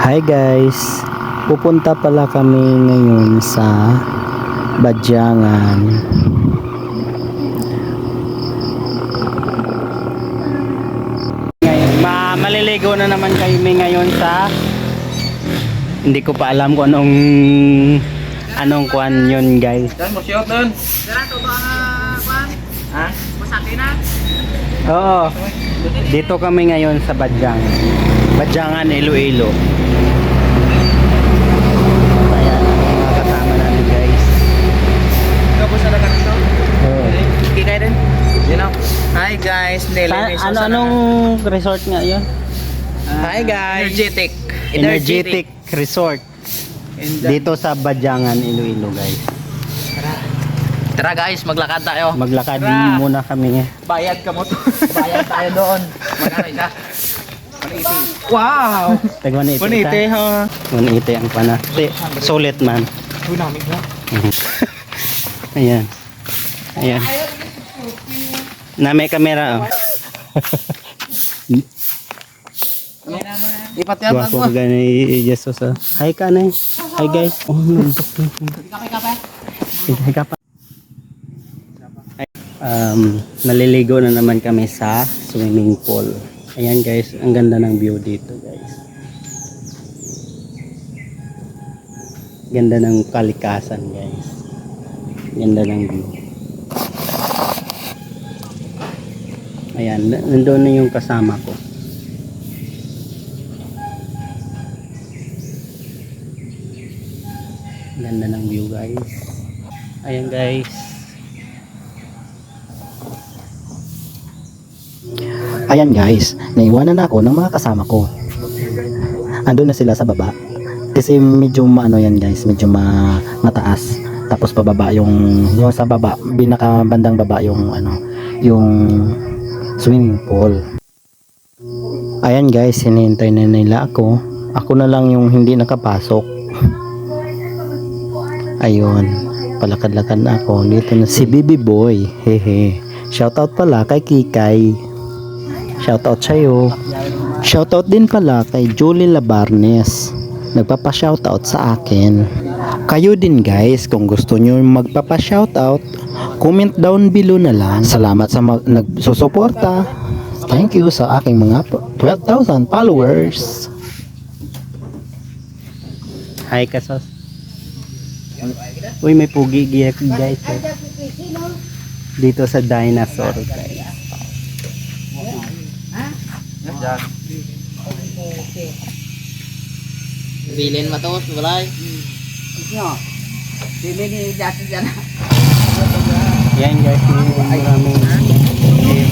Hi guys, pupunta pala kami ngayon sa Badyangan. Maliligo na naman kami ngayon sa, hindi ko pa alam kung anong kuan yun guys. Dan mo siya doon. Dito ba kuan? Ha? Masaki na? Oo, dito kami ngayon sa Badyangan. Badyangan, Iloilo. Ayan, mga kasama namin guys. Ikaw po sa lakas ito? Oo. Kikay din? You know? Hi guys, Anong resort nga yun? Hi guys. Energetic Resort. Dito sa Badyangan, Iloilo guys. Tara guys, maglakad tayo. Maglakad Tara. muna kami. Bayad ka mo to. Bayad tayo doon. Magkano isa? 180. Wow! Tag 180 180 ha. 180 ang panate. Sulit man. Dynamic na. Ayan. Ayan. Na may kamera oh. Ipatyat Gwapo ako. gani Jesus oh. Hi ka na. Hi guys. Oh, Hi ka pa. Naliligo na naman kami sa swimming pool. Ayan guys, ang ganda ng view dito guys. Ganda ng kalikasan guys. Ganda ng view. Ayan, nandoon na yung kasama ko. Ganda ng view guys. Ayan guys. Ayan guys, naiwanan ako ng mga kasama ko. Andun na sila sa baba. Kasi medyo ano yan guys, medyo mataas. Tapos pababa yung sa baba, binakabandang baba yung yung swimming pool. Ayan guys, hinihintay na nila ako. Ako na lang yung hindi nakapasok. Ayun, palakad-lakad na ako. Dito na si Bibi Boy. Hehe. Shoutout pala kay Kikay. Shoutout sa'yo. Shoutout din pala kay Julie Labarnes. Nagpapa-shoutout sa akin. Kayo din guys, kung gusto nyo magpapa-shoutout, comment down below na lang. Salamat sa nagsusuporta. Thank you sa aking mga 12,000 followers. Hi kasos. Uy, may pugi giyak guys. Oh. Dito sa dinosaur guys. Bilin matos balay. Bilin ni dati dyan. Yan guys, maraming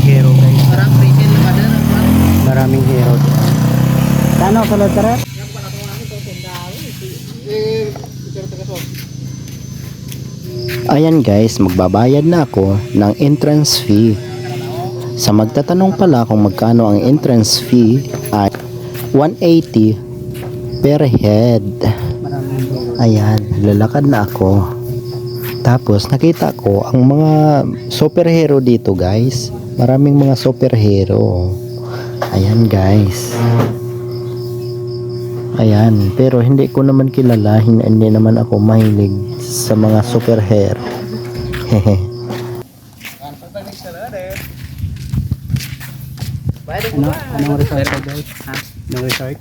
hero guys. Parang bilin na madala. Maraming hero. Tano pala tara? Ayan guys, magbabayad na ako ng entrance fee. Sa magtatanong pala kung magkano ang entrance fee ay 180 per head. Ayan, lalakad na ako. Tapos nakita ko ang mga superhero dito guys. Maraming mga superhero. Ayan guys. Ayan, pero hindi ko naman kilala, hindi naman ako mahilig sa mga superhero. Hehe. Anong resort to guys? Ha? Anong resort?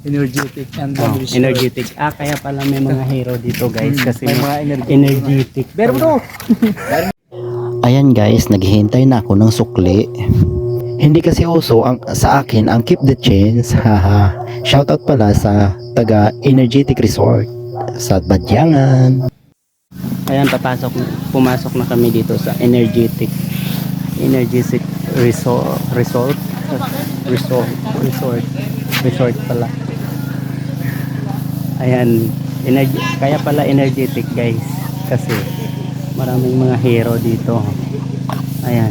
Energetic and Energetic. Kaya pala may mga hero dito guys. Kasi May may mga energetic. Pero bro. Ayan guys, naghihintay na ako ng sukli. Hindi kasi uso sa akin ang keep the change. Haha. Shoutout pala sa taga Energetic Resort sa Badyangan. Ayan, pumasok na kami dito sa Energetic Resort pala. Ayan, kaya pala energetic guys kasi maraming mga hero dito. Ayan.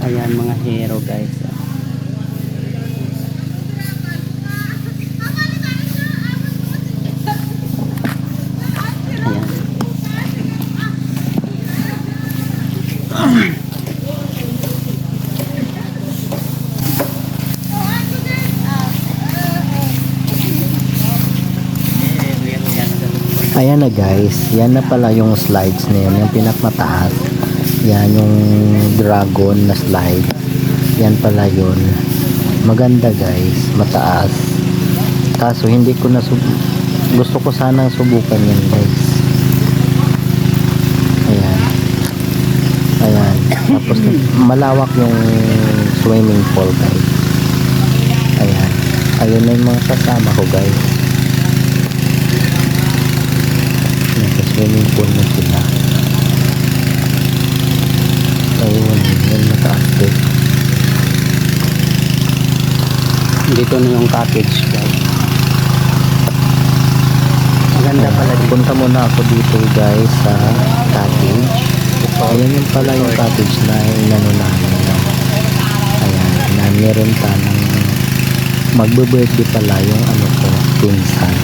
Ayan mga hero guys. Ayan. Ayan na guys, yan na pala yung slides na yun, yung pinakmataas. Yan yung dragon na slide. Yan pala yun. Maganda guys, mataas. Kaso hindi ko na gusto ko sanang subukan yan guys. Ayan. Ayan. Tapos malawak yung swimming pool guys. Ayan. Ayun na yung mga kasama ko guys. Nasa swimming pool na sila. Ayun. Yung mataas guys. Dito na yung cottage guys. Maganda pala dito. Punta muna ako dito guys sa cottage. Ayan yung pala yung cottage na inano namin. No? Ayan, na meron pa ng magbe-birthday pala yung ano ko, pinsan.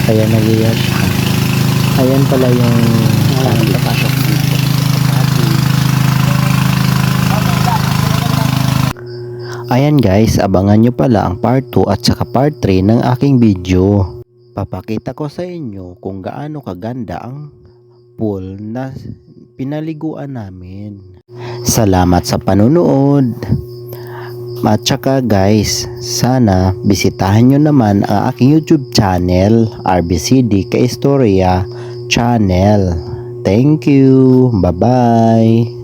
Kaya nagiya siya. Ayan pala yung cottage. Ayan guys, abangan nyo pala ang part 2 at saka part 3 ng aking video. Papakita ko sa inyo kung gaano kaganda ang pool na pinaliguan namin. Salamat sa panunood. At saka guys, sana bisitahin nyo naman ang aking YouTube channel, RBCD Kaistorya Channel. Thank you. Bye-bye.